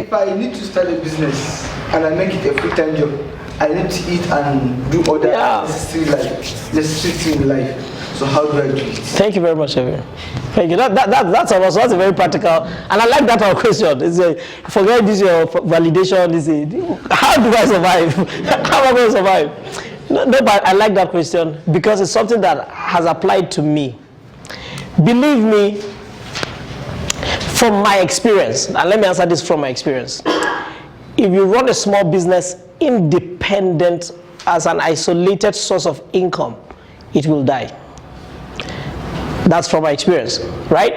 if I need to start a business and I make it a full-time job, I need to eat and do other necessary things in life. So how do I do it? Thank you very much, Evan. Thank you. That's a very practical, and I like that question. It's forget this your validation. How do I survive? How am I going to survive? No, but I like that question because it's something that has applied to me. Believe me, from my experience, and let me answer this from my experience. If you run a small business independent as an isolated source of income, it will die. That's from my experience, right?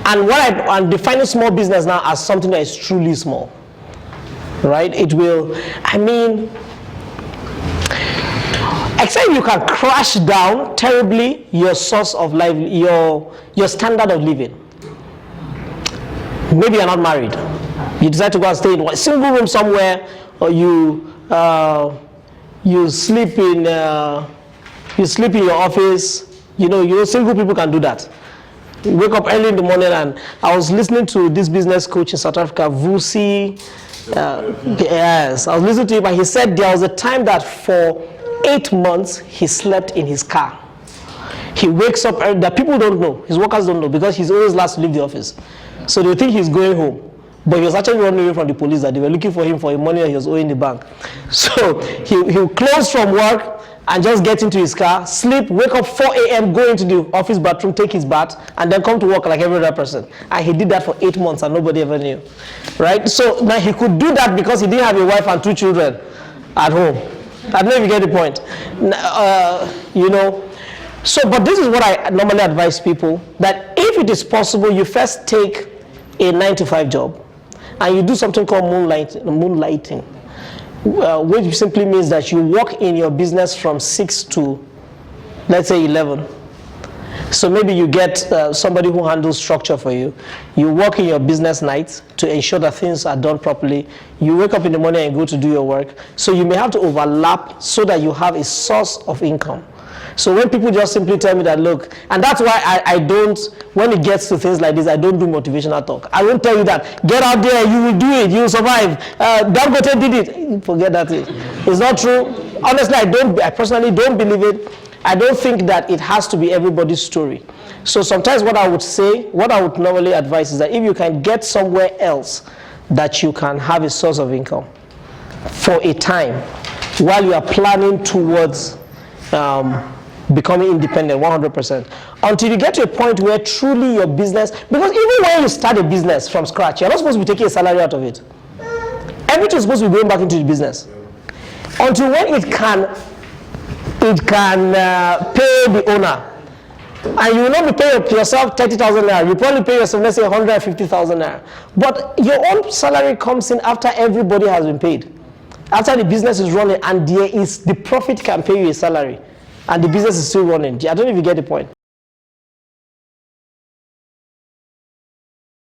And I'm defining small business now as something that is truly small, right? It will, except you can crash down terribly your source of life, your standard of living. Maybe you're not married. You decide to go and stay in a single room somewhere, or you sleep in your office. You know, single people can do that. You wake up early in the morning, and I was listening to this business coach in South Africa, Vusi. Yes, I was listening to him, and he said there was a time that for 8 months he slept in his car. He wakes up early, that people don't know, his workers don't know, because he's always last to leave the office. So they think he's going home. But he was actually running away from the police, that they were looking for him for the money that he was owing the bank. So he'll close from work and just get into his car, sleep, wake up 4 a.m., go into the office bathroom, take his bath, and then come to work like every other person. And he did that for 8 months and nobody ever knew. Right? So now he could do that because he didn't have a wife and 2 children at home. I don't know if you get the point. So, but this is what I normally advise people, that if it is possible, you first take a 9-to-5 job and you do something called moonlighting, which simply means that you work in your business from 6 to, let's say, 11. So maybe you get somebody who handles structure for you. You work in your business nights to ensure that things are done properly. You wake up in the morning and go to do your work. So you may have to overlap so that you have a source of income. So when people just simply tell me that, look, and that's why I don't, when it gets to things like this, I don't do motivational talk. I won't tell you that, get out there, you will do it, you will survive. Dangote did it. Forget that. It's not true. Honestly, I personally don't believe it. I don't think that it has to be everybody's story. So sometimes what I would normally advise is that if you can get somewhere else that you can have a source of income for a time while you are planning towards becoming independent 100%, until you get to a point where truly your business, because even when you start a business from scratch, you're not supposed to be taking a salary out of it. Everything is supposed to be going back into the business until when it can pay the owner. And you will not be paying yourself 30,000 naira. You probably pay yourself, let's say, 150,000 naira. But your own salary comes in after everybody has been paid, after the business is running, and the profit can pay you a salary, and the business is still running. I don't know if you get the point.